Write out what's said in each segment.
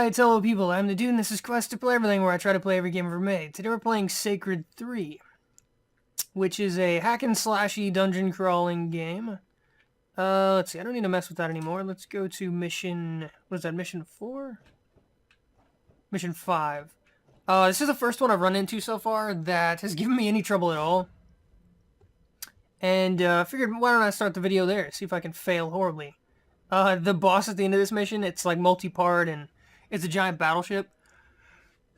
Alright, hello people, I'm the dude and this is Quest to Play Everything, where I try to play every game ever made. Today we're playing Sacred 3, which is a hack and slashy dungeon crawling game. Let's see, I don't need to mess with that anymore. Let's go to mission, what is that, mission 4? Mission 5. This is the first one I've run into so far that has given me any trouble at all. And I figured, why don't I start the video there, see if I can fail horribly. The boss at the end of this mission, it's like multi-part and it's a giant battleship.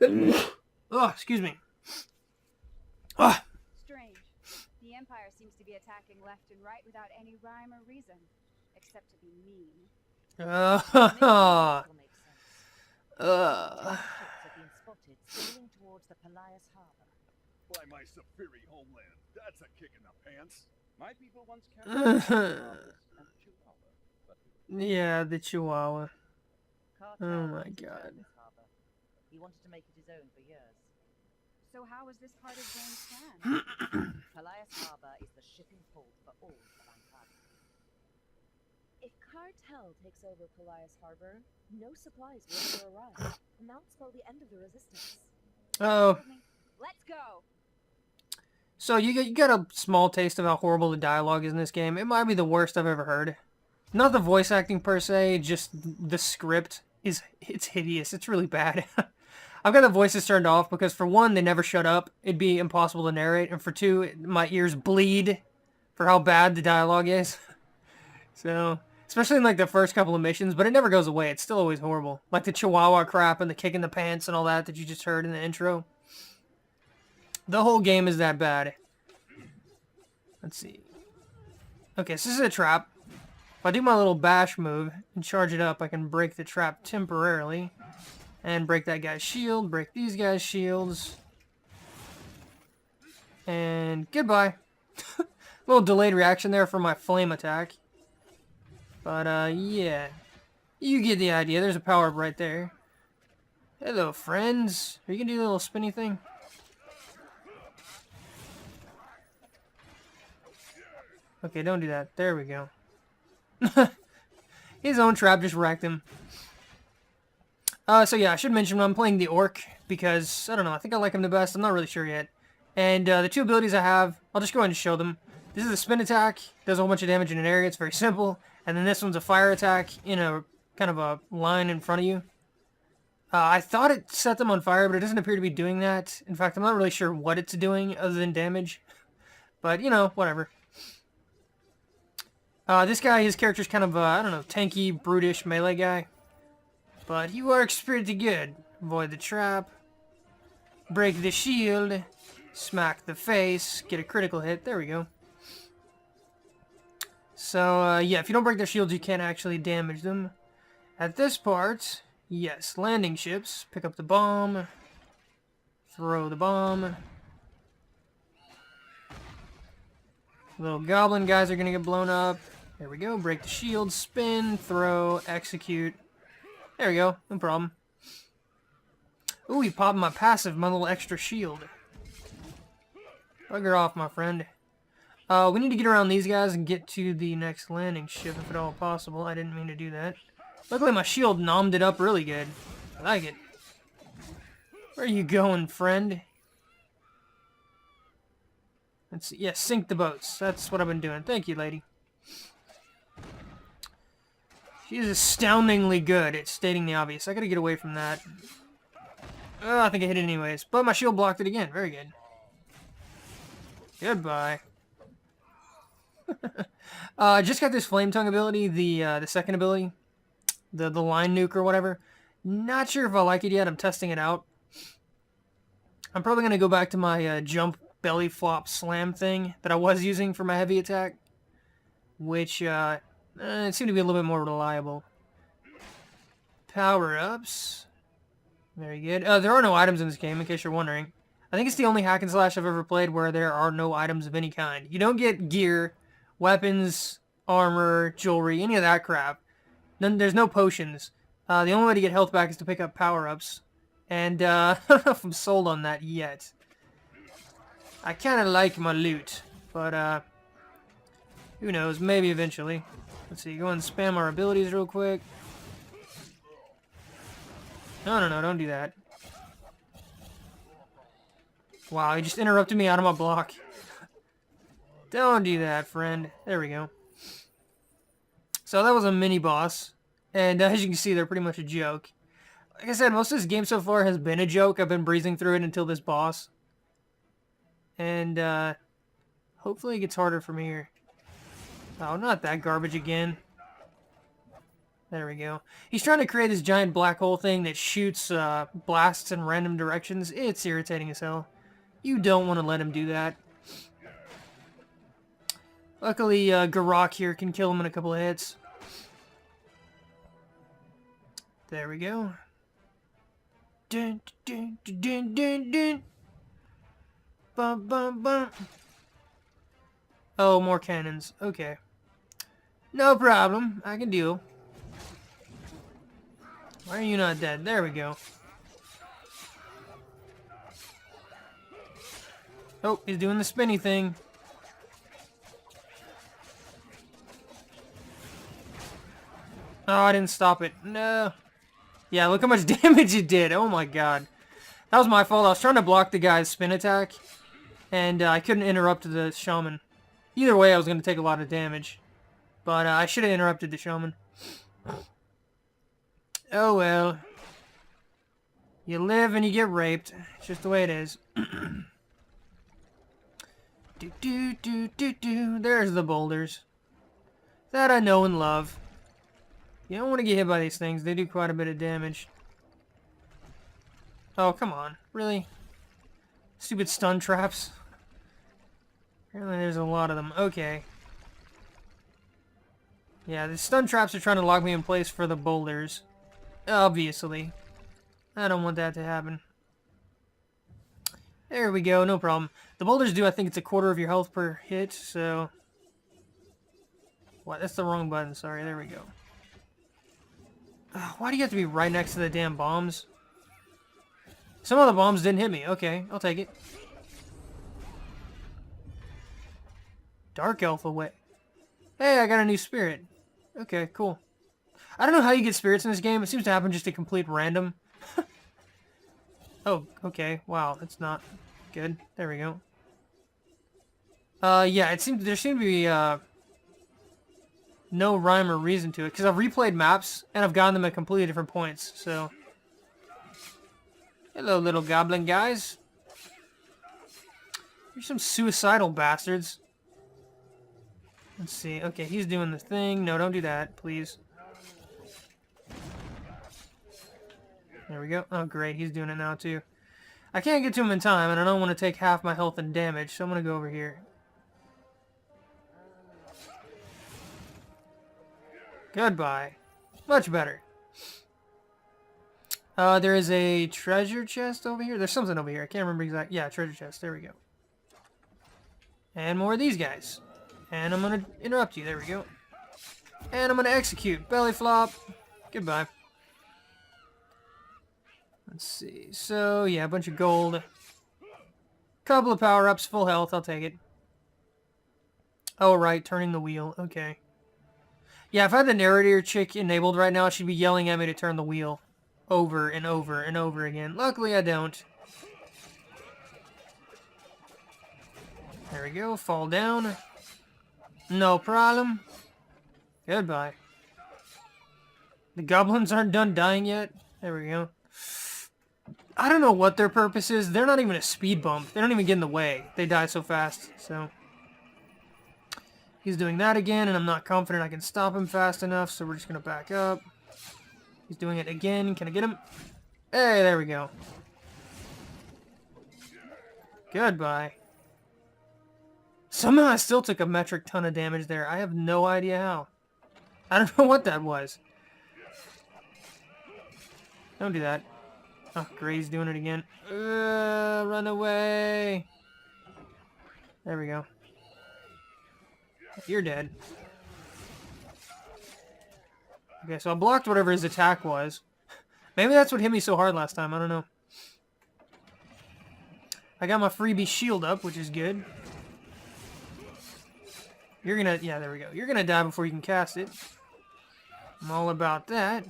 Oh, excuse me. Oh. Strange. The Empire seems to be attacking left and right without any rhyme or reason, except to be mean. By my Saphiri homeland, that's a kick in the pants. My people once Yeah, the Chihuahua. Oh my god. He wanted to make it his own for years. So how is this part of Zane's plan? Pelias Harbor is the shipping port for all of Ankara. If Cartel takes over Pelias Harbor, no supplies will ever arrive, and that would spell the end of the resistance. Oh. Let's go! So you got a small taste of how horrible the dialogue is in this game. It might be the worst I've ever heard. Not the voice acting per se, just the script it's hideous. It's really bad. I've got the voices turned off because for one, they never shut up. It'd be impossible to narrate, and for two, my ears bleed for how bad the dialogue is. So, especially in like the first couple of missions, but it never goes away. It's still always horrible. Like the Chihuahua crap and the kick in the pants and all that you just heard in the intro. The whole game is that bad. Let's see. Okay, so this is a trap. If I do my little bash move and charge it up, I can break the trap temporarily. And break that guy's shield, break these guys' shields. And goodbye. A little delayed reaction there for my flame attack. But, yeah. You get the idea. There's a power-up right there. Hello, friends. Are you gonna do a little spinny thing? Okay, don't do that. There we go. His own trap just wrecked him. So yeah, I should mention I'm playing the Orc because, I don't know, I think I like him the best. I'm not really sure yet. And the two abilities I have, I'll just go ahead and show them. This is a spin attack, does a whole bunch of damage in an area, it's very simple. And then this one's a fire attack in a kind of a line in front of you. I thought it set them on fire, but it doesn't appear to be doing that. In fact, I'm not really sure what it's doing other than damage. But, you know, whatever. This guy, his character's kind of, I don't know, tanky, brutish melee guy. But he works pretty good. Avoid the trap. Break the shield. Smack the face. Get a critical hit. There we go. So, yeah, if you don't break their shields, you can't actually damage them. At this part, yes, landing ships. Pick up the bomb. Throw the bomb. Little goblin guys are going to get blown up. There we go. Break the shield, spin, throw, execute. There we go. No problem. Ooh, he popped my passive, my little extra shield. Bugger off, my friend. We need to get around these guys and get to the next landing ship, if at all possible. I didn't mean to do that. Luckily, my shield nommed it up really good. I like it. Where are you going, friend? Let's see. Yeah, sink the boats. That's what I've been doing. Thank you, lady. She is astoundingly good at stating the obvious. I gotta get away from that. Oh, I think I hit it anyways. But my shield blocked it again. Very good. Goodbye. I just got this Flame Tongue ability, the second ability. The line nuke or whatever. Not sure if I like it yet. I'm testing it out. I'm probably gonna go back to my jump belly flop slam thing that I was using for my heavy attack. Which, it seemed to be a little bit more reliable. Power-ups. Very good. There are no items in this game, in case you're wondering. I think it's the only hack and slash I've ever played where there are no items of any kind. You don't get gear, weapons, armor, jewelry, any of that crap. Then there's no potions. The only way to get health back is to pick up power-ups. And, I don't know if I'm sold on that yet. I kind of like my loot, but, who knows, maybe eventually. Let's see, go and spam our abilities real quick. No, no, no, don't do that. Wow, he just interrupted me out of my block. Don't do that, friend. There we go. So that was a mini-boss. And as you can see, they're pretty much a joke. Like I said, most of this game so far has been a joke. I've been breezing through it until this boss. And, hopefully it gets harder from here. Oh, not that garbage again. There we go. He's trying to create this giant black hole thing that shoots blasts in random directions. It's irritating as hell. You don't want to let him do that. Luckily, Garak here can kill him in a couple of hits. There we go. Dun, dun, dun, dun, dun, dun. Bum, bum, bum. Oh, more cannons. Okay. No problem. I can deal. Why are you not dead? There we go. Oh, he's doing the spinny thing. Oh, I didn't stop it. No. Yeah, look how much damage it did. Oh my god. That was my fault. I was trying to block the guy's spin attack. And I couldn't interrupt the shaman. Either way, I was going to take a lot of damage. But I should have interrupted the shaman. Oh well. You live and you get raped. It's just the way it is. Do do do do do. There's the boulders. That I know and love. You don't want to get hit by these things. They do quite a bit of damage. Oh, come on. Really? Stupid stun traps. Apparently there's a lot of them. Okay. Yeah, the stun traps are trying to lock me in place for the boulders. Obviously. I don't want that to happen. There we go, no problem. The boulders do, I think it's a quarter of your health per hit, so... What? That's the wrong button, sorry, there we go. Why do you have to be right next to the damn bombs? Some of the bombs didn't hit me. Okay, I'll take it. Dark Elf away. Hey, I got a new spirit. Okay, cool. I don't know how you get spirits in this game. It seems to happen just a complete random. Oh, okay. Wow, that's not good. There we go. Yeah, there seemed to be, no rhyme or reason to it, because I've replayed maps, and I've gotten them at completely different points, so... Hello, little goblin guys. You're some suicidal bastards. Let's see. Okay, he's doing the thing. No, don't do that, please. There we go. Oh, great. He's doing it now, too. I can't get to him in time, and I don't want to take half my health and damage, so I'm going to go over here. Goodbye. Much better. There is a treasure chest over here. There's something over here. I can't remember exactly. Yeah, treasure chest. There we go. And more of these guys. And I'm going to interrupt you. There we go. And I'm going to execute. Belly flop. Goodbye. Let's see. So, yeah, a bunch of gold. Couple of power-ups. Full health. I'll take it. Oh, right. Turning the wheel. Okay. Yeah, if I had the narrator chick enabled right now, she'd be yelling at me to turn the wheel over and over and over again. Luckily, I don't. There we go. Fall down. No problem. Goodbye. The goblins aren't done dying yet. There we go. I don't know what their purpose is. They're not even a speed bump. They don't even get in the way. They die so fast, so... He's doing that again, and I'm not confident I can stop him fast enough, so we're just going to back up. He's doing it again. Can I get him? Hey, there we go. Goodbye. Somehow I still took a metric ton of damage there. I have no idea how. I don't know what that was. Don't do that. Oh, Gray's doing it again. Run away. There we go. You're dead. Okay, so I blocked whatever his attack was. Maybe that's what hit me so hard last time. I don't know. I got my freebie shield up, which is good. You're gonna... Yeah, there we go. You're gonna die before you can cast it. I'm all about that.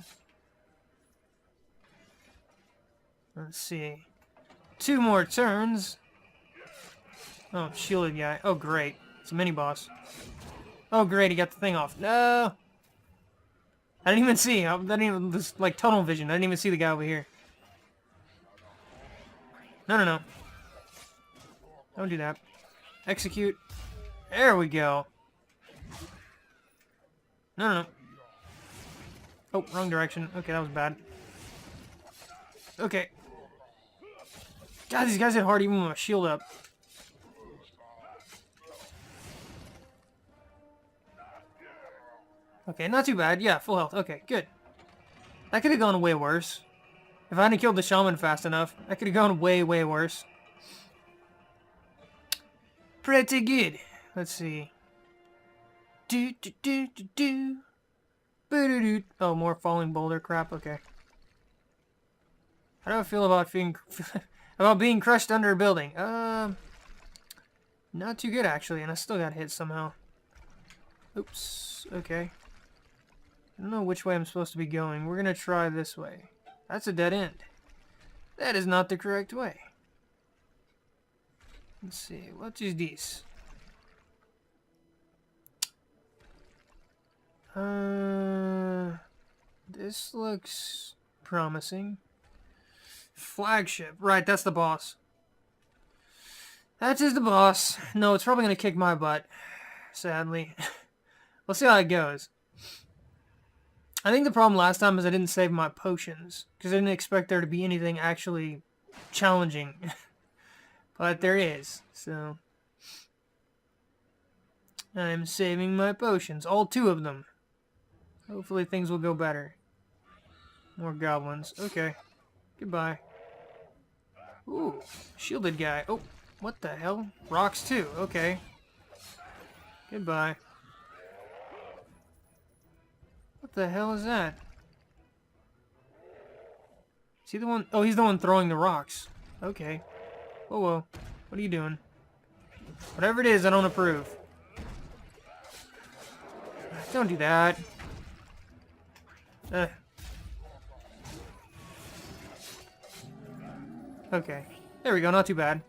Let's see. 2 more turns. Oh, shielded guy. Oh, great. It's a mini-boss. Oh, great, he got the thing off. No! I didn't even see. I didn't even, this, like, tunnel vision. I didn't even see the guy over here. No, no, no. Don't do that. Execute. There we go. No, no, no. Oh, wrong direction. Okay, that was bad. Okay. God, these guys hit hard even with my shield up. Okay, not too bad. Yeah, full health. Okay, good. That could have gone way worse. If I hadn't killed the shaman fast enough, that could have gone way, way worse. Pretty good. Let's see. Do do do do do. Boo-doo-doo. Oh, more falling boulder crap. Okay. How do I feel about being crushed under a building? Not too good actually, and I still got hit somehow. Oops. Okay. I don't know which way I'm supposed to be going. We're gonna try this way. That's a dead end. That is not the correct way. Let's see. What is this? This looks promising. Flagship. Right, that's the boss. That is the boss. No, it's probably gonna kick my butt. Sadly. We'll see how it goes. I think the problem last time is I didn't save my potions, because I didn't expect there to be anything actually challenging. But there is, so... I'm saving my potions, all 2 of them. Hopefully things will go better. More goblins. Okay. Goodbye. Ooh, shielded guy. Oh, what the hell? Rocks too. Okay. Goodbye. What the hell is that? Is he the one? Oh, he's the one throwing the rocks. Okay. Whoa, whoa. What are you doing? Whatever it is, I don't approve. Don't do that. Okay. There we go, not too bad.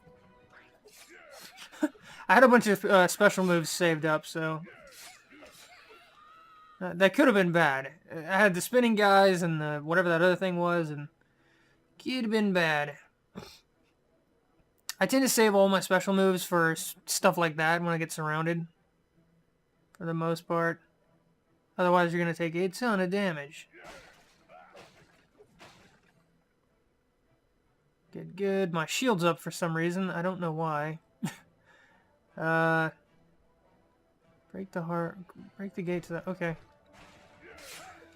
I had a bunch of special moves saved up, so... that could have been bad. I had the spinning guys and the whatever that other thing was, and... could have been bad. I tend to save all my special moves for stuff like that when I get surrounded. For the most part. Otherwise, you're going to take a ton of damage. Good, good. My shield's up for some reason. I don't know why. Break the gate to that. Okay.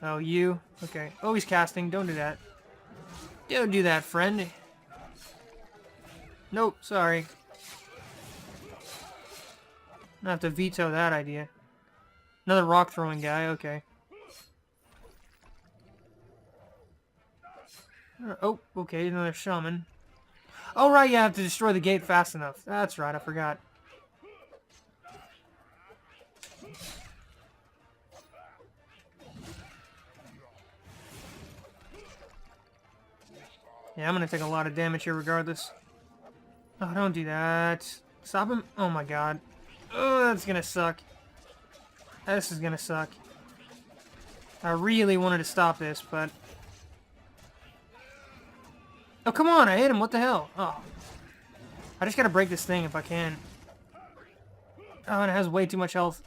Oh, you. Okay. Oh, he's casting. Don't do that. Don't do that, friend. Nope, sorry. I have to veto that idea. Another rock throwing guy, okay. Oh, okay, another shaman. Oh, right, you have to destroy the gate fast enough. That's right, I forgot. Yeah, I'm gonna take a lot of damage here regardless. Oh, don't do that. Stop him. Oh my god. Oh, that's gonna suck. This is gonna suck. I really wanted to stop this, but... Oh, come on, I hit him. What the hell? Oh. I just gotta break this thing if I can. Oh, and it has way too much health.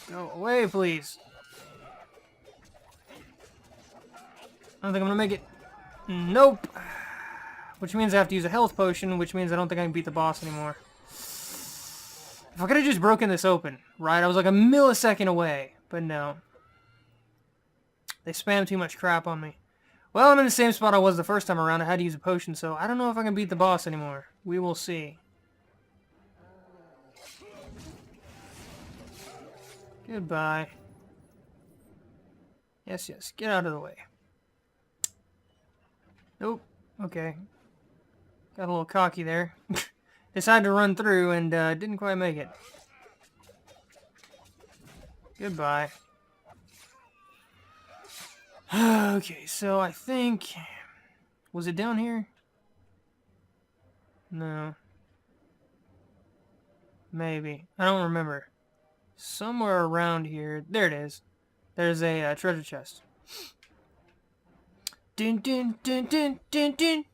Go away, please. I don't think I'm gonna make it. Nope. Which means I have to use a health potion, which means I don't think I can beat the boss anymore. If I could have just broken this open, right? I was like a millisecond away, but no. They spammed too much crap on me. Well, I'm in the same spot I was the first time around. I had to use a potion, so I don't know if I can beat the boss anymore. We will see. Goodbye. Yes, yes. Get out of the way. Nope. Okay. Got a little cocky there. Decided to run through and didn't quite make it. Goodbye. Okay, so I think Was it down here? No. Maybe. I don't remember. Somewhere around here. There it is. There's a treasure chest. Dun dun dun dun dun dun.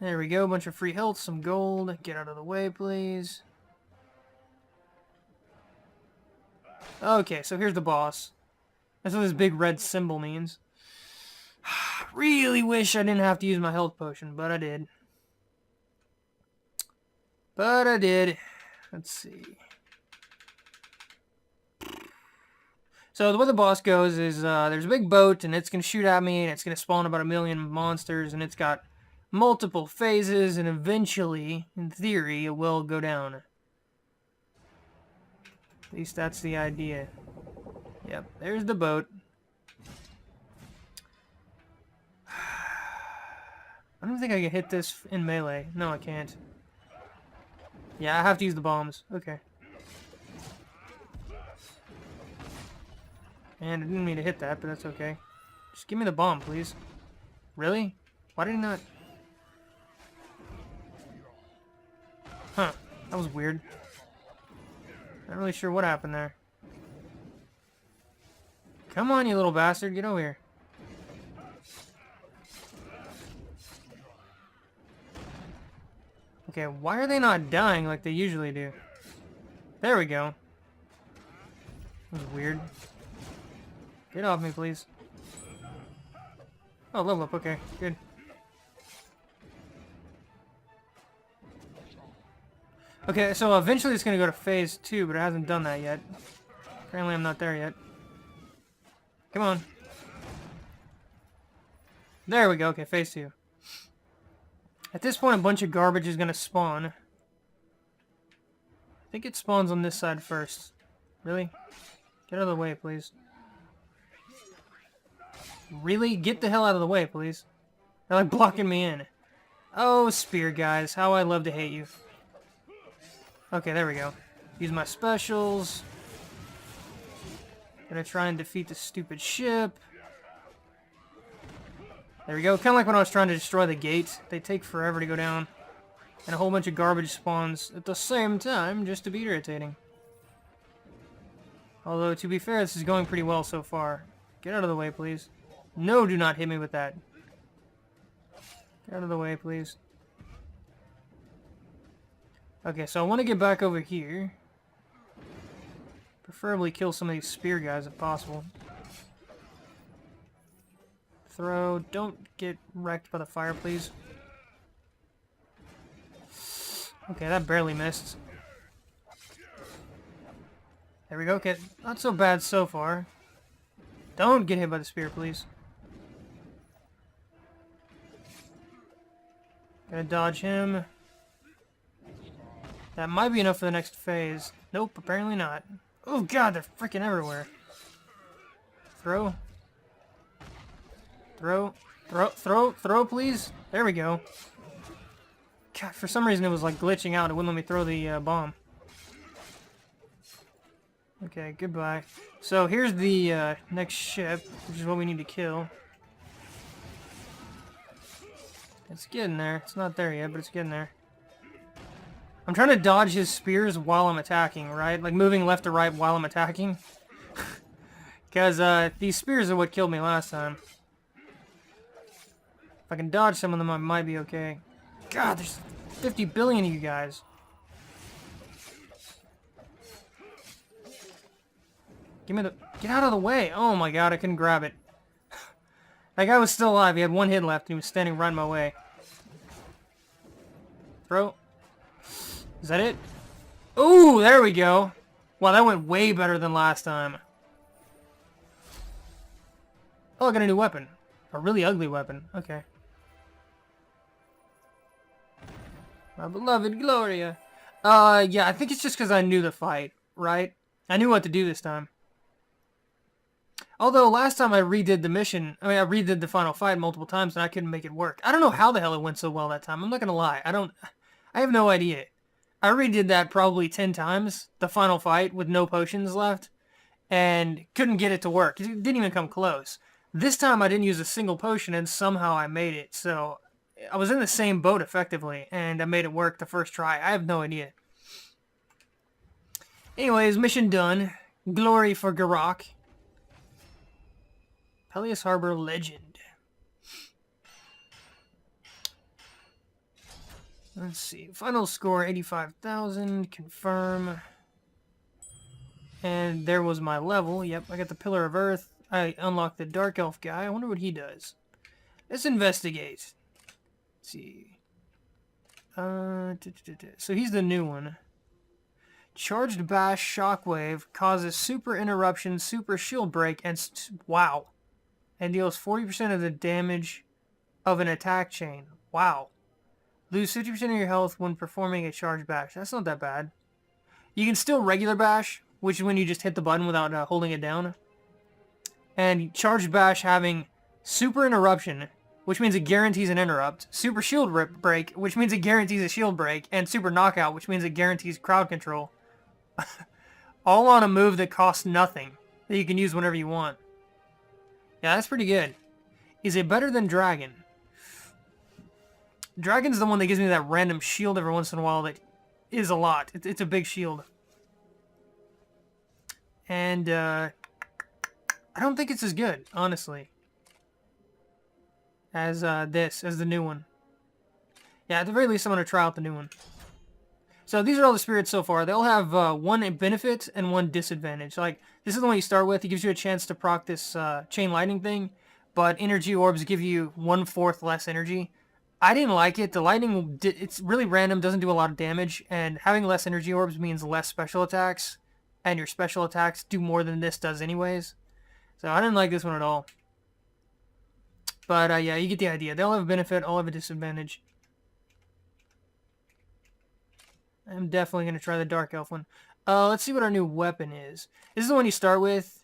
There we go. A bunch of free health, some gold. Get out of the way, please. Okay, so here's the boss. That's what this big red symbol means. Really wish I didn't have to use my health potion, but I did. Let's see. So the way the boss goes is there's a big boat, and it's going to shoot at me, and it's going to spawn about 1 million monsters, and it's got multiple phases, and eventually, in theory, it will go down. At least that's the idea. Yep, there's the boat. I don't think I can hit this in melee. No, I can't. Yeah, I have to use the bombs. Okay. And I didn't mean to hit that, but that's okay. Just give me the bomb, please. Really? Why did he not... Huh. That was weird. Not really sure what happened there. Come on, you little bastard. Get over here. Okay, why are they not dying like they usually do? There we go. That was weird. Get off me, please. Oh, level up. Okay, good. Okay, so eventually it's going to go to phase 2, but it hasn't done that yet. Apparently I'm not there yet. Come on. There we go. Okay, phase 2. At this point, a bunch of garbage is going to spawn. I think it spawns on this side first. Really? Get out of the way, please. Really? Get the hell out of the way, please. They're like blocking me in. Oh, spear guys. How I love to hate you. Okay, there we go. Use my specials. Gonna try and defeat the stupid ship. There we go. Kind of like when I was trying to destroy the gate. They take forever to go down. And a whole bunch of garbage spawns at the same time, just to be irritating. Although, to be fair, this is going pretty well so far. Get out of the way, please. No, do not hit me with that. Get out of the way, please. Okay, so I want to get back over here. Preferably kill some of these spear guys if possible. Throw. Don't get wrecked by the fire, please. Okay, that barely missed. There we go. Okay, not so bad so far. Don't get hit by the spear, please. Gonna dodge him. That might be enough for the next phase. Nope, apparently not. Oh god, they're freaking everywhere. Throw. Throw. Throw, please. There we go. God, for some reason it was like glitching out. It wouldn't let me throw the bomb. Okay, goodbye. So here's the next ship, which is what we need to kill. It's getting there. It's not there yet, but it's getting there. I'm trying to dodge his spears while I'm attacking, right? Like moving left to right while I'm attacking. Because these spears are what killed me last time. If I can dodge some of them, I might be okay. God, there's 50 billion of you guys. Give me the... Get out of the way! Oh my god, I couldn't grab it. That guy was still alive. He had one hit left and he was standing right in my way. Throw. Is that it? Ooh, there we go. Wow, that went way better than last time. Oh, I got a new weapon. A really ugly weapon. Okay. My beloved Gloria. Yeah, I think it's just because I knew the fight, right? I knew what to do this time. Although, last time I redid the mission, I redid the final fight multiple times and I couldn't make it work. I don't know how the hell it went so well that time. I'm not gonna lie. I have no idea. I redid that probably 10 times, the final fight, with no potions left, and couldn't get it to work. It didn't even come close. This time I didn't use a single potion and somehow I made it. So I was in the same boat effectively and I made it work the first try. I have no idea. Anyways, mission done. Glory for Garak. Peleus Harbor Legend. Let's see. Final score 85,000. Confirm. And there was my level. Yep, I got the Pillar of Earth. I unlocked the Dark Elf guy. I wonder what he does. Let's investigate. Let's see. So he's the new one. Charged Bash Shockwave causes super interruption, super shield break, and wow. And deals 40% of the damage of an attack chain. Wow. Lose 50% of your health when performing a charged bash. That's not that bad. You can still regular bash, which is when you just hit the button without holding it down. And charged bash having super interruption, which means it guarantees an interrupt. Super shield break, which means it guarantees a shield break. And super knockout, which means it guarantees crowd control. All on a move that costs nothing, that you can use whenever you want. Yeah, that's pretty good. Is it better than Dragon? Dragon's the one that gives me that random shield every once in a while that is a lot. It's a big shield. And, I don't think it's as good, honestly, as as the new one. Yeah, at the very least, I'm going to try out the new one. So these are all the spirits so far. They all have one benefit and one disadvantage. Like, this is the one you start with. It gives you a chance to proc this chain lightning thing, but energy orbs give you 1/4 less energy. I didn't like it. The lightning, it's really random, doesn't do a lot of damage, and having less energy orbs means less special attacks, and your special attacks do more than this does anyways. So I didn't like this one at all. But yeah, you get the idea. They all have a benefit, all have a disadvantage. I'm definitely going to try the Dark Elf one. Let's see what our new weapon is. This is the one you start with.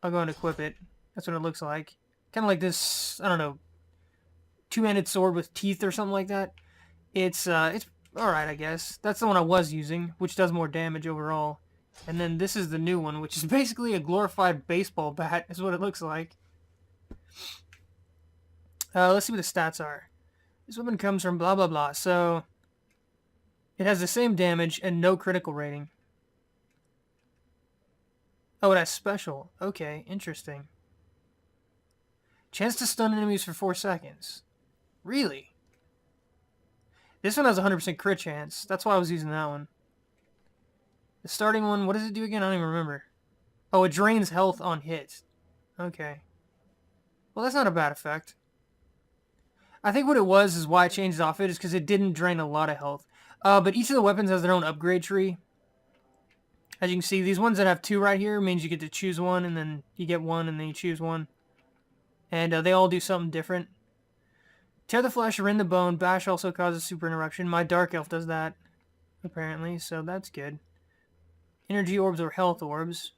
I'll go and equip it. That's what it looks like. Kind of like this, I don't know, two-handed sword with teeth or something like that. It's alright, I guess. That's the one I was using, which does more damage overall. And then this is the new one, which is basically a glorified baseball bat, is what it looks like. Let's see what the stats are. This weapon comes from blah blah blah. So it has the same damage and no critical rating. Oh, it has special. Okay, interesting. Chance to stun enemies for 4 seconds. Really? This one has a 100% crit chance. That's why I was using that one. The starting one, what does it do again? I don't even remember. Oh, it drains health on hit. Okay. Well, that's not a bad effect. I think what it was is why I changed off it is because it didn't drain a lot of health. But each of the weapons has their own upgrade tree. As you can see, these ones that have 2 right here means you get to choose one, and then you get one, and then you choose one. And they all do something different. Tear the flesh, rend the bone. Bash also causes super interruption. My Dark Elf does that, apparently, so that's good. Energy orbs or health orbs.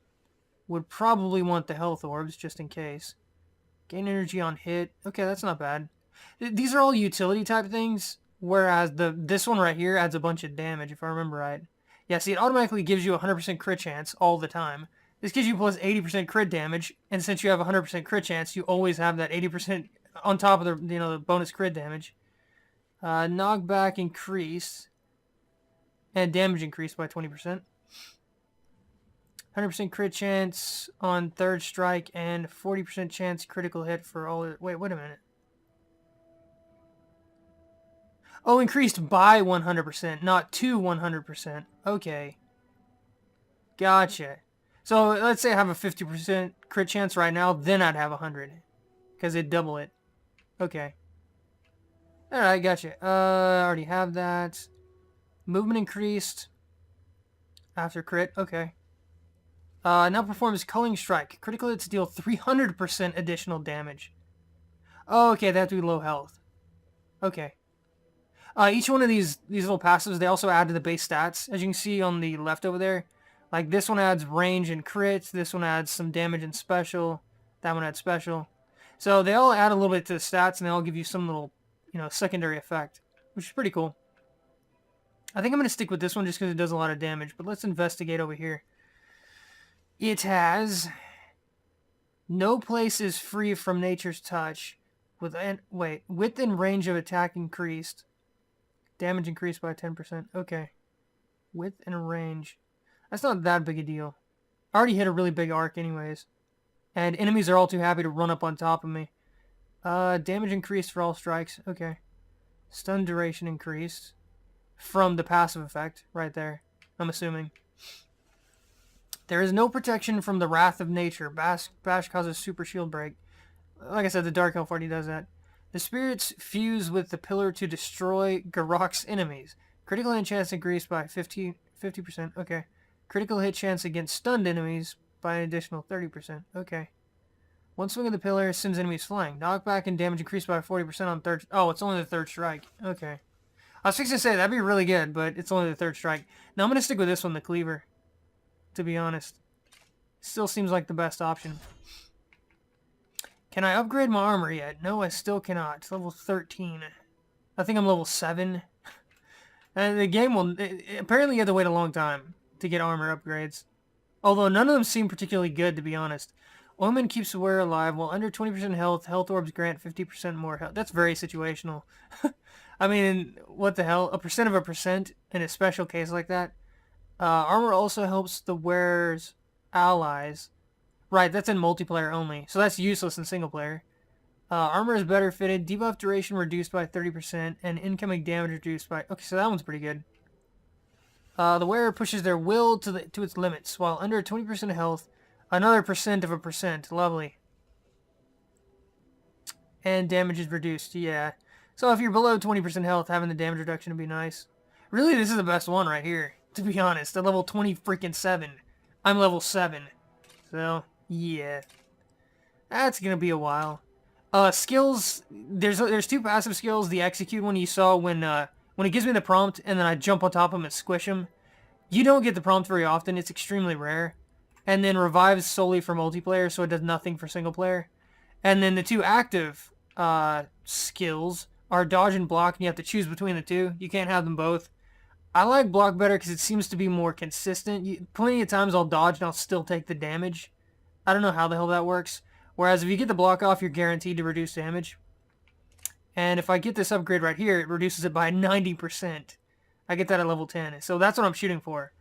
Would probably want the health orbs, just in case. Gain energy on hit. Okay, that's not bad. These are all utility type things, whereas this one right here adds a bunch of damage, if I remember right. Yeah, see, it automatically gives you a 100% crit chance all the time. This gives you plus 80% crit damage, and since you have a 100% crit chance, you always have that 80% on top of the bonus crit damage. Knockback increased, and damage increased by 20%. 100% crit chance on third strike, and 40% chance critical hit for all... Wait a minute. Oh, increased by 100%, not to 100%. Okay. Gotcha. So, let's say I have a 50% crit chance right now, then I'd have 100. Because it'd double it. Okay. Alright, gotcha. I already have that. Movement increased after crit. Okay. Now performs Culling Strike. Critical hits deal 300% additional damage. Oh, okay, they have to be low health. Okay. Each one of these little passives, they also add to the base stats. As you can see on the left over there. Like, this one adds range and crits. This one adds some damage and special. That one adds special. So they all add a little bit to the stats, and they all give you some little, secondary effect. Which is pretty cool. I think I'm going to stick with this one just because it does a lot of damage. But let's investigate over here. It has No place is free from nature's touch. Width and range of attack increased. Damage increased by 10%. Okay. Width and range. That's not that big a deal. I already hit a really big arc anyways. And enemies are all too happy to run up on top of me. Damage increased for all strikes. Okay. Stun duration increased. From the passive effect. Right there. I'm assuming. There is no protection from the wrath of nature. Bash causes super shield break. Like I said, the Dark Elf already does that. The spirits fuse with the pillar to destroy Garrock's enemies. Critical hit chance increased by 50%. Okay. Critical hit chance against stunned enemies by an additional 30%. Okay. One swing of the pillar sends enemies flying. Knockback and damage increased by 40% on third... Oh, it's only the third strike. Okay. I was fixing to say, that'd be really good, but it's only the third strike. Now I'm going to stick with this one, the Cleaver. To be honest. Still seems like the best option. Can I upgrade my armor yet? No, I still cannot. It's level 13. I think I'm level 7. And the game will... Apparently you have to wait a long time to get armor upgrades. Although none of them seem particularly good, to be honest. Omen keeps the wearer alive. While under 20% health, health orbs grant 50% more health. That's very situational. I mean, what the hell? A percent of a percent in a special case like that? Armor also helps the wearer's allies. Right, that's in multiplayer only. So that's useless in single player. Armor is better fitted. Debuff duration reduced by 30%. And incoming damage reduced by... Okay, so that one's pretty good. The wearer pushes their will to its limits. While under 20% health, another percent of a percent. Lovely. And damage is reduced. Yeah. So if you're below 20% health, having the damage reduction would be nice. Really, this is the best one right here. To be honest, at level 7. I'm level 7. So, yeah. That's gonna be a while. Skills, there's two passive skills. The execute one you saw when it gives me the prompt and then I jump on top of him and squish him. You don't get the prompt very often. It's extremely rare. And then revives solely for multiplayer, so it does nothing for single player. And then the two active skills are dodge and block, and you have to choose between the two. You can't have them both. I like block better because it seems to be more consistent. Plenty of times I'll dodge and I'll still take the damage. I don't know how the hell that works. Whereas if you get the block off, you're guaranteed to reduce damage. And if I get this upgrade right here, it reduces it by 90%. I get that at level 10. So that's what I'm shooting for.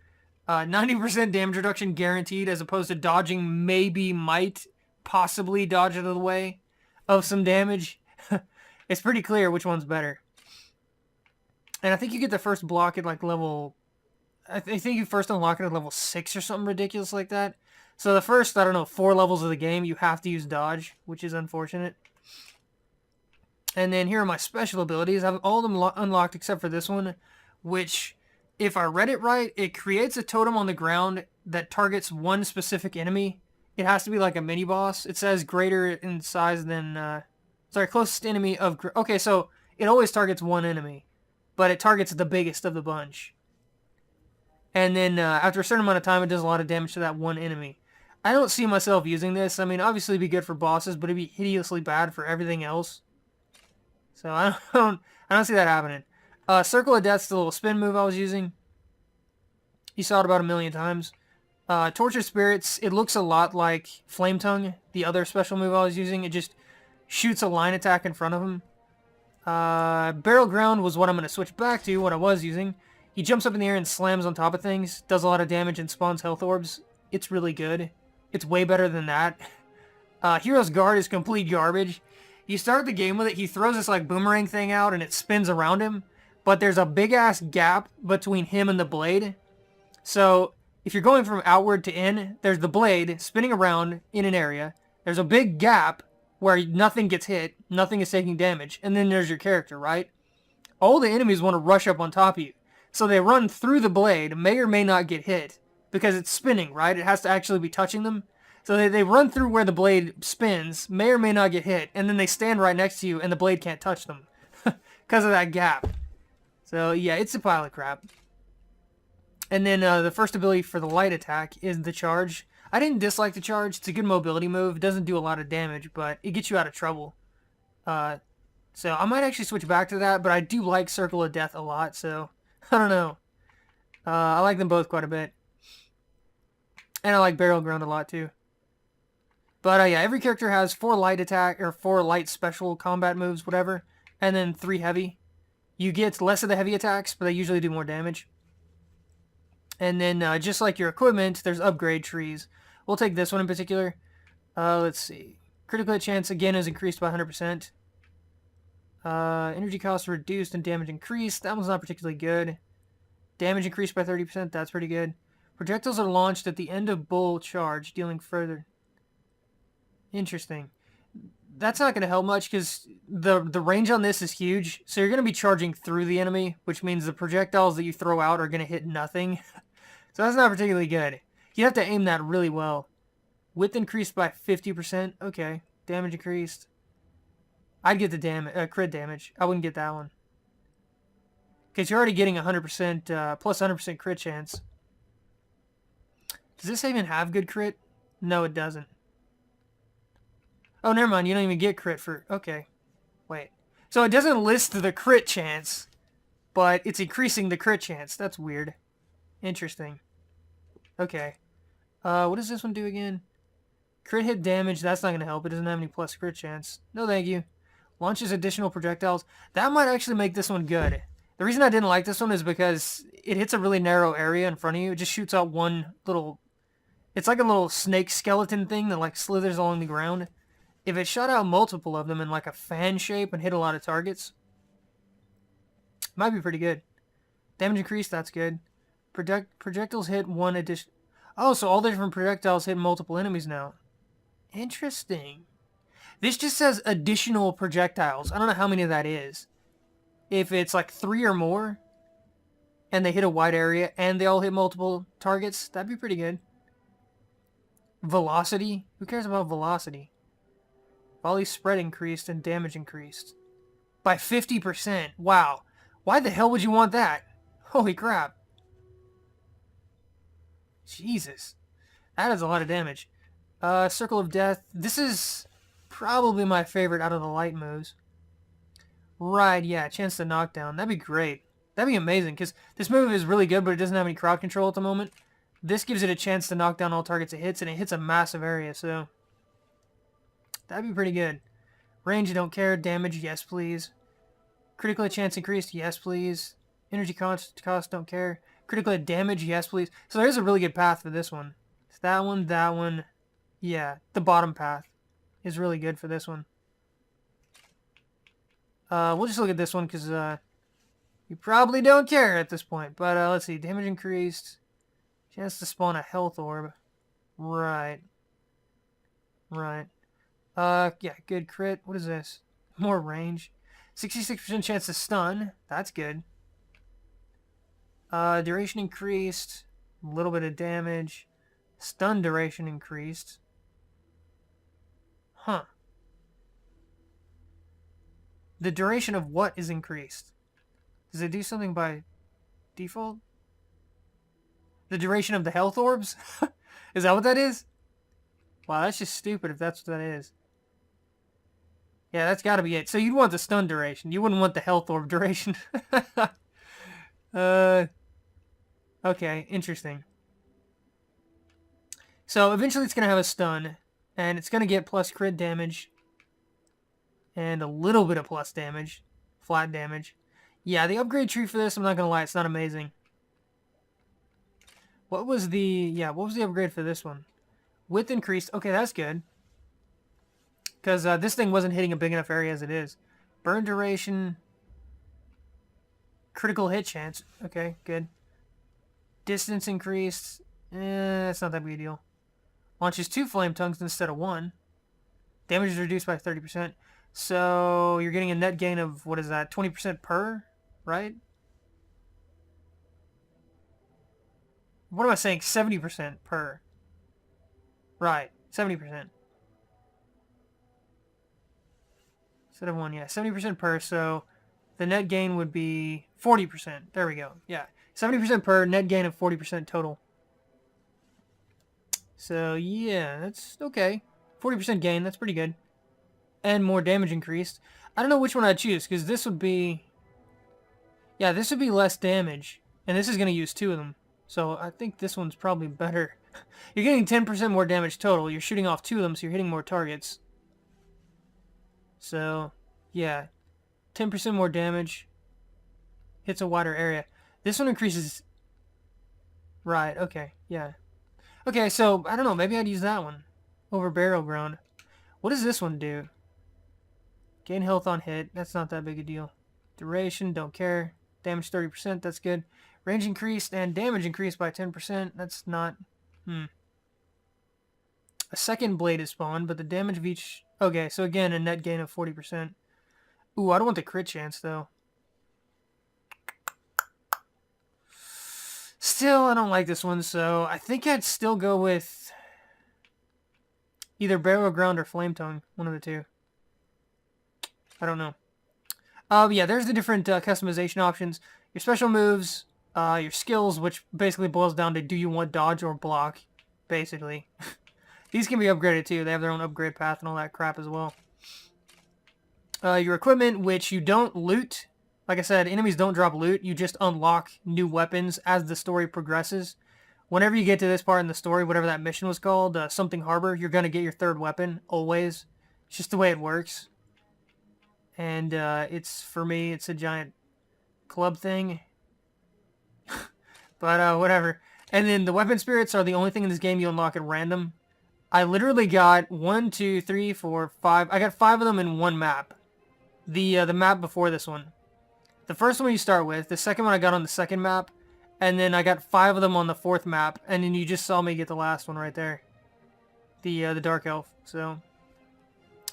90% damage reduction guaranteed, as opposed to dodging might possibly dodge out of the way of some damage. It's pretty clear which one's better. And I think you get the first block at like level... I think you first unlock it at level 6 or something ridiculous like that. So the first, 4 levels of the game, you have to use dodge, which is unfortunate. And then here are my special abilities. I have all of them unlocked except for this one, which, if I read it right, it creates a totem on the ground that targets one specific enemy. It has to be like a mini-boss. It says greater in size than... closest enemy of... Okay, so it always targets one enemy, but it targets the biggest of the bunch. And then after a certain amount of time, it does a lot of damage to that one enemy. I don't see myself using this. I mean, obviously it'd be good for bosses, but it'd be hideously bad for everything else. So I don't see that happening. Circle of Death's the little spin move I was using. You saw it about 1,000,000 times. Torture Spirits, it looks a lot like Flame Tongue, the other special move I was using. It just shoots a line attack in front of him. Barrel Ground was what I'm going to switch back to, what I was using. He jumps up in the air and slams on top of things, does a lot of damage and spawns health orbs. It's really good. It's way better than that. Hero's Guard is complete garbage. You start the game with it, he throws this like boomerang thing out and it spins around him, but there's a big ass gap between him and the blade. So if you're going from outward to in, there's the blade spinning around in an area. There's a big gap where nothing gets hit, nothing is taking damage, and then there's your character, right? All the enemies want to rush up on top of you. So they run through the blade, may or may not get hit, because it's spinning, right? It has to actually be touching them. So they run through where the blade spins, may or may not get hit, and then they stand right next to you and the blade can't touch them because of that gap. So yeah, it's a pile of crap. And then the first ability for the light attack is the charge. I didn't dislike the charge. It's a good mobility move. It doesn't do a lot of damage, but it gets you out of trouble. So I might actually switch back to that, but I do like Circle of Death a lot, so I don't know. I like them both quite a bit. And I like Barrel Ground a lot too. But yeah, every character has 4 light attack, or 4 light special combat moves, whatever, and then 3 heavy. You get less of the heavy attacks, but they usually do more damage. And then, just like your equipment, there's upgrade trees. We'll take this one in particular. Let's see. Critical hit chance, again, is increased by 100%. Energy cost reduced and damage increased. That one's not particularly good. Damage increased by 30%. That's pretty good. Projectiles are launched at the end of bull charge, dealing further. Interesting. That's not going to help much because the range on this is huge. So you're going to be charging through the enemy, which means the projectiles that you throw out are going to hit nothing. So that's not particularly good. You have to aim that really well. Width increased by 50%. Okay. Damage increased. I'd get the crit damage. I wouldn't get that one. Because you're already getting 100%, plus 100% crit chance. Does this even have good crit? No, it doesn't. Oh, never mind. You don't even get crit for... Okay. Wait. So it doesn't list the crit chance, but it's increasing the crit chance. That's weird. Interesting. Okay. What does this one do again? Crit hit damage. That's not going to help. It doesn't have any plus crit chance. No, thank you. Launches additional projectiles. That might actually make this one good. The reason I didn't like this one is because it hits a really narrow area in front of you. It just shoots out one little... It's like a little snake skeleton thing that like slithers along the ground. If it shot out multiple of them in like a fan shape and hit a lot of targets, might be pretty good. Damage increased, that's good. Projectiles hit one addition... Oh, so all the different projectiles hit multiple enemies now. Interesting. This just says additional projectiles. I don't know how many of that is. If it's like 3 or more, and they hit a wide area, and they all hit multiple targets, that'd be pretty good. Velocity? Who cares about velocity? Volley spread increased and damage increased. By 50%. Wow. Why the hell would you want that? Holy crap. Jesus. That is a lot of damage. Circle of Death. This is probably my favorite out of the light moves. Right, yeah. Chance to knock down. That'd be great. That'd be amazing, because this move is really good, but it doesn't have any crowd control at the moment. This gives it a chance to knock down all targets it hits, and it hits a massive area, so... That'd be pretty good. Range, I don't care. Damage, yes, please. Critical hit chance increased, yes, please. Energy cost, don't care. Critical hit damage, yes, please. So there's a really good path for this one. It's that one. Yeah, the bottom path is really good for this one. We'll just look at this one because you probably don't care at this point. But let's see. Damage increased. Chance to spawn a health orb. Right. Yeah, good crit. What is this? More range. 66% chance to stun. That's good. Duration increased. A little bit of damage. Stun duration increased. Huh. The duration of what is increased? Does it do something by default? The duration of the health orbs? Is that what that is? Wow, that's just stupid if that's what that is. Yeah, that's got to be it. So you'd want the stun duration. You wouldn't want the health orb duration. Okay, interesting. So eventually it's going to have a stun, and it's going to get plus crit damage, and a little bit of plus damage, flat damage. Yeah, the upgrade tree for this, I'm not going to lie, it's not amazing. What was the upgrade for this one? Width increased. Okay, that's good. Because this thing wasn't hitting a big enough area as it is. Burn duration. Critical hit chance. Okay, good. Distance increased. That's not that big a deal. Launches 2 flame tongues instead of 1. Damage is reduced by 30%. So you're getting a net gain of, what is that, 20% per, right? What am I saying? 70% per. Right, 70%. Instead of 1, yeah. 70% per, so the net gain would be 40%. There we go, yeah. 70% per, net gain of 40% total. So, yeah, that's okay. 40% gain, that's pretty good. And more damage increased. I don't know which one I'd choose, because this would be... Yeah, this would be less damage. And this is going to use 2 of them. So, I think this one's probably better. You're getting 10% more damage total. You're shooting off 2 of them, so you're hitting more targets. So, yeah. 10% more damage. Hits a wider area. This one increases... Right, okay, yeah. Okay, so, I don't know, maybe I'd use that one over Burial Ground. What does this one do? Gain health on hit. That's not that big a deal. Duration, don't care. Damage 30%, that's good. Range increased and damage increased by 10%. That's not... A second blade is spawned, but the damage of each... Okay, so again, a net gain of 40%. Ooh, I don't want the crit chance, though. Still, I don't like this one, so I think I'd still go with either Burial Ground or Flame Tongue. One of the two. I don't know. Yeah, there's the different customization options. Your special moves, your skills, which basically boils down to do you want dodge or block, basically. These can be upgraded too. They have their own upgrade path and all that crap as well. Your equipment, which you don't loot. Like I said, enemies don't drop loot. You just unlock new weapons as the story progresses. Whenever you get to this part in the story, whatever that mission was called, Something Harbor, you're going to get your third weapon, always. It's just the way it works. And it's, for me, it's a giant club thing. But whatever. And then the weapon spirits are the only thing in this game you unlock at random. I literally got 1, 2, 3, 4, 5. I got 5 of them in one map. The map before this one. The first one you start with. The second one I got on the second map. And then I got 5 of them on the 4th map. And then you just saw me get the last one right there. The Dark Elf. So,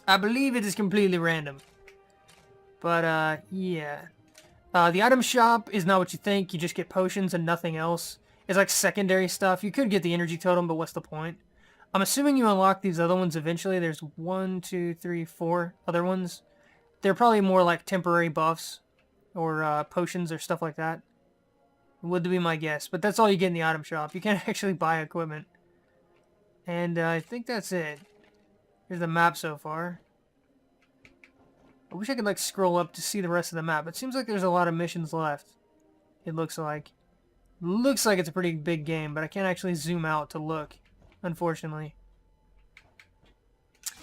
I believe it is completely random. But, yeah. The item shop is not what you think. You just get potions and nothing else. It's like secondary stuff. You could get the energy totem, but what's the point? I'm assuming you unlock these other ones eventually. There's 1, 2, 3, 4 other ones. They're probably more like temporary buffs. Or potions or stuff like that. Would be my guess. But that's all you get in the item shop. You can't actually buy equipment. And I think that's it. Here's the map so far. I wish I could like scroll up to see the rest of the map. It seems like there's a lot of missions left. It looks like. Looks like it's a pretty big game, but I can't actually zoom out to look. Unfortunately.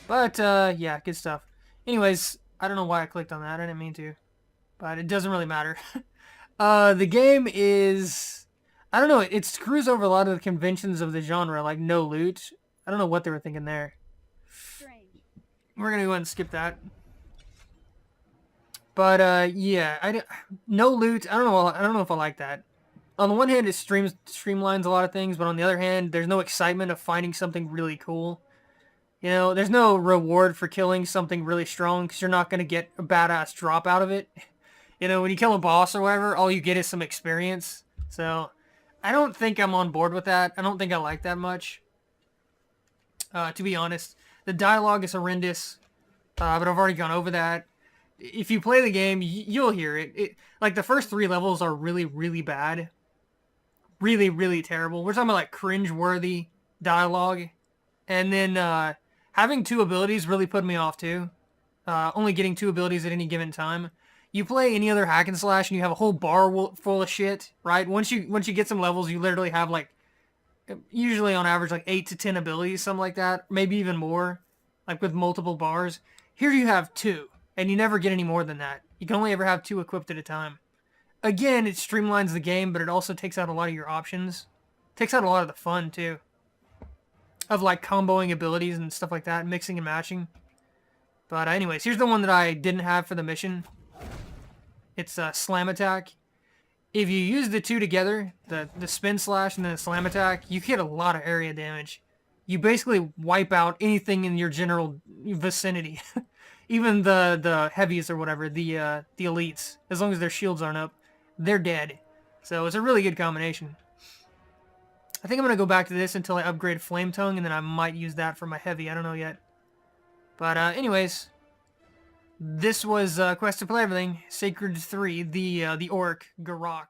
But, yeah, good stuff. Anyways, I don't know why I clicked on that. I didn't mean to. But it doesn't really matter. The game is... I don't know, it screws over a lot of the conventions of the genre, like no loot. I don't know what they were thinking there. Strange. We're gonna go ahead and skip that. But, yeah, no loot, I don't know if I like that. On the one hand, it streamlines a lot of things, but on the other hand, there's no excitement of finding something really cool. You know, there's no reward for killing something really strong, because you're not going to get a badass drop out of it. You know, when you kill a boss or whatever, all you get is some experience. So, I don't think I'm on board with that. I don't think I like that much. To be honest. The dialogue is horrendous, but I've already gone over that. If you play the game, you'll hear it. Like, the first 3 levels are really, really bad. Really, really terrible. We're talking about, like, cringe-worthy dialogue. And then, having 2 abilities really put me off, too. Only getting 2 abilities at any given time. You play any other hack and slash and you have a whole bar full of shit, right? Once you get some levels, you literally have like, usually on average like 8 to 10 abilities, something like that, maybe even more, like with multiple bars. Here you have 2, and you never get any more than that. You can only ever have 2 equipped at a time. Again, it streamlines the game, but it also takes out a lot of your options. Takes out a lot of the fun too, of like comboing abilities and stuff like that, mixing and matching. But anyways, here's the one that I didn't have for the mission. It's a slam attack. If you use the 2 together, the spin slash and then the slam attack, you get a lot of area damage. You basically wipe out anything in your general vicinity. Even the heavies or whatever, the elites. As long as their shields aren't up, they're dead. So it's a really good combination. I think I'm going to go back to this until I upgrade Flame Tongue, and then I might use that for my heavy. I don't know yet. But anyways... This was Quest to Play Everything, Sacred 3, the Orc, Garok.